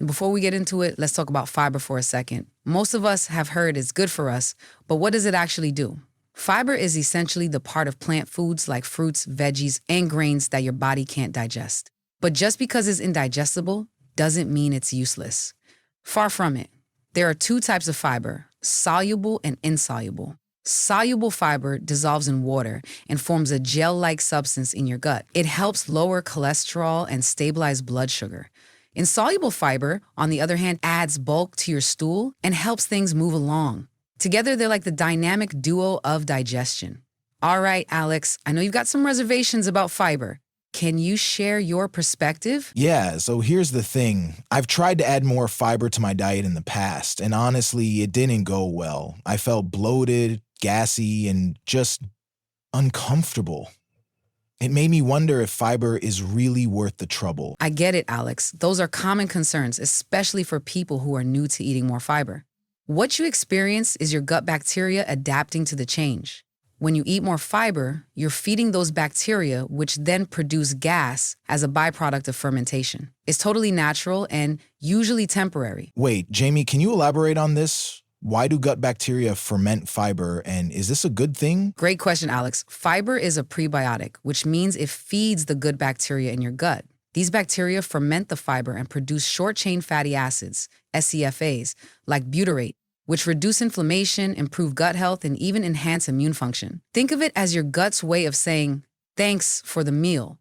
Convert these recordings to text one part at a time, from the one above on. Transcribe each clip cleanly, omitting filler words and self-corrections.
Before we get into it, let's talk about fiber for a second. Most of us have heard it's good for us, but what does it actually do? Fiber is essentially the part of plant foods like fruits, veggies, and grains that your body can't digest. But just because it's indigestible doesn't mean it's useless. Far from it. There are two types of fiber, soluble and insoluble. Soluble fiber dissolves in water and forms a gel-like substance in your gut. It helps lower cholesterol and stabilize blood sugar. Insoluble fiber, on the other hand, adds bulk to your stool and helps things move along. Together, they're like the dynamic duo of digestion. All right, Alex, I know you've got some reservations about fiber. Can you share your perspective? Yeah, so here's the thing. I've tried to add more fiber to my diet in the past, and honestly, it didn't go well. I felt bloated, gassy, and just uncomfortable. It made me wonder if fiber is really worth the trouble. I get it, Alex. Those are common concerns, especially for people who are new to eating more fiber. What you experience is your gut bacteria adapting to the change. When you eat more fiber, you're feeding those bacteria, which then produce gas as a byproduct of fermentation. It's totally natural and usually temporary. Wait, Jamie, can you elaborate on this? Why do gut bacteria ferment fiber, and is this a good thing? Great question, Alex. Fiber is a prebiotic, which means it feeds the good bacteria in your gut. These bacteria ferment the fiber and produce short-chain fatty acids, SCFAs, like butyrate, which reduce inflammation, improve gut health, and even enhance immune function. Think of it as your gut's way of saying, thanks for the meal.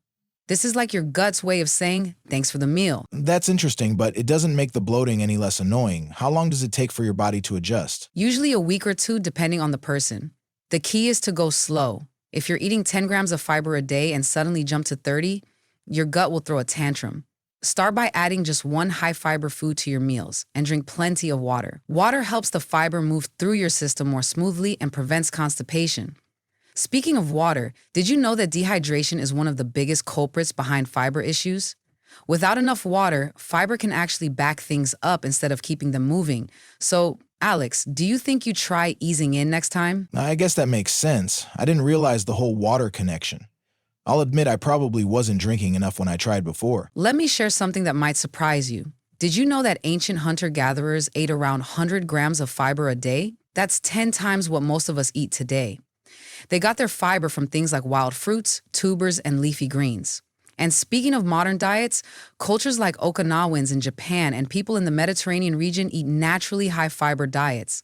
This is like your gut's way of saying, thanks for the meal. That's interesting, but it doesn't make the bloating any less annoying. How long does it take for your body to adjust? Usually a week or two, depending on the person. The key is to go slow. If you're eating 10 grams of fiber a day and suddenly jump to 30, your gut will throw a tantrum. Start by adding just one high-fiber food to your meals and drink plenty of water. Water helps the fiber move through your system more smoothly and prevents constipation. Speaking of water, did you know that dehydration is one of the biggest culprits behind fiber issues? Without enough water, fiber can actually back things up instead of keeping them moving. So, Alex, do you think you try easing in next time? I guess that makes sense. I didn't realize the whole water connection. I'll admit I probably wasn't drinking enough when I tried before. Let me share something that might surprise you. Did you know that ancient hunter-gatherers ate around 100 grams of fiber a day? That's 10 times what most of us eat today. They got their fiber from things like wild fruits, tubers, and leafy greens. And speaking of modern diets, cultures like Okinawans in Japan and people in the Mediterranean region eat naturally high-fiber diets.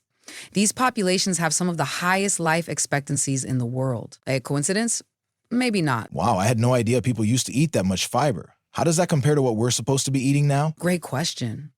These populations have some of the highest life expectancies in the world. A coincidence? Maybe not. Wow, I had no idea people used to eat that much fiber. How does that compare to what we're supposed to be eating now? Great question.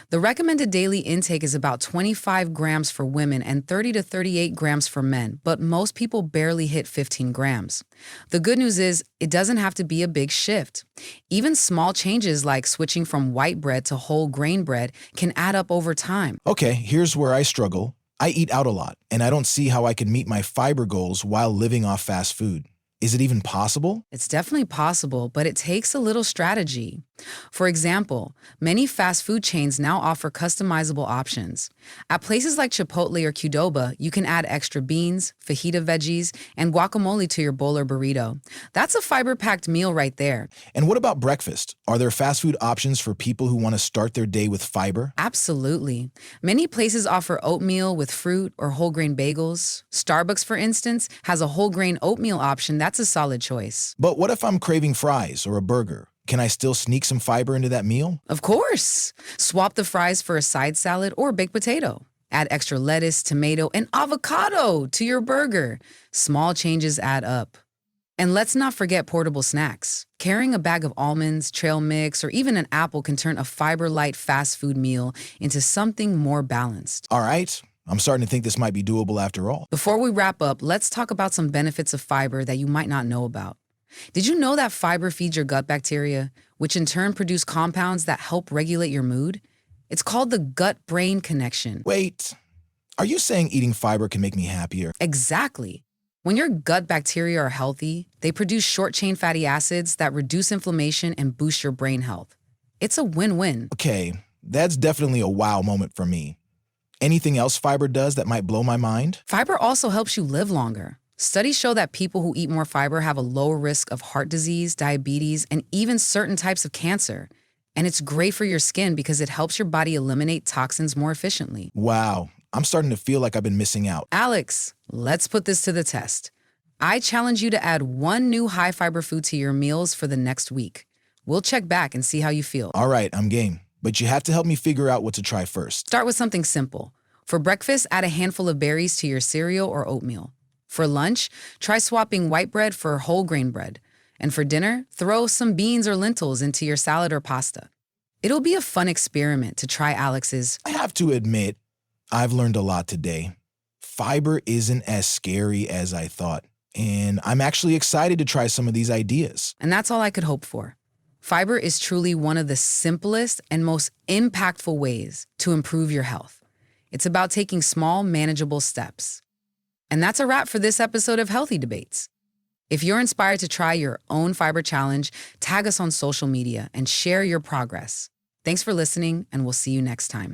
The recommended daily intake is about 25 grams for women and 30 to 38 grams for men, but most people barely hit 15 grams. The good news is it doesn't have to be a big shift. Even small changes like switching from white bread to whole grain bread can add up over time. Okay, here's where I struggle. I eat out a lot, and I don't see how I can meet my fiber goals while living off fast food. Is it even possible? It's definitely possible, but it takes a little strategy. For example, many fast food chains now offer customizable options. At places like Chipotle or Qdoba, you can add extra beans, fajita veggies, and guacamole to your bowl or burrito. That's a fiber-packed meal right there. And what about breakfast? Are there fast food options for people who want to start their day with fiber? Absolutely. Many places offer oatmeal with fruit or whole grain bagels. Starbucks, for instance, has a whole grain oatmeal option that's a solid choice. But what if I'm craving fries or a burger? Can I still sneak some fiber into that meal? Of course. Swap the fries for a side salad or baked potato. Add extra lettuce, tomato, and avocado to your burger. Small changes add up. And let's not forget portable snacks. Carrying a bag of almonds, trail mix, or even an apple can turn a fiber-light fast food meal into something more balanced. All right. I'm starting to think this might be doable after all. Before we wrap up, let's talk about some benefits of fiber that you might not know about. Did you know that fiber feeds your gut bacteria, which in turn produce compounds that help regulate your mood? It's called the gut-brain connection. Wait, are you saying eating fiber can make me happier? Exactly. When your gut bacteria are healthy, they produce short-chain fatty acids that reduce inflammation and boost your brain health. It's a win-win. Okay, that's definitely a wow moment for me. Anything else fiber does that might blow my mind? Fiber also helps you live longer. Studies show that people who eat more fiber have a lower risk of heart disease, diabetes, and even certain types of cancer. And it's great for your skin because it helps your body eliminate toxins more efficiently. Wow, I'm starting to feel like I've been missing out. Alex, let's put this to the test. I challenge you to add one new high fiber food to your meals for the next week. We'll check back and see how you feel. All right, I'm game. But you have to help me figure out what to try first. Start with something simple. For breakfast, add a handful of berries to your cereal or oatmeal. For lunch, try swapping white bread for whole grain bread. And for dinner, throw some beans or lentils into your salad or pasta. It'll be a fun experiment to try Alex's. I have to admit, I've learned a lot today. Fiber isn't as scary as I thought, and I'm actually excited to try some of these ideas. And that's all I could hope for. Fiber is truly one of the simplest and most impactful ways to improve your health. It's about taking small, manageable steps. And that's a wrap for this episode of Healthy Debates. If you're inspired to try your own fiber challenge, tag us on social media and share your progress. Thanks for listening, and we'll see you next time.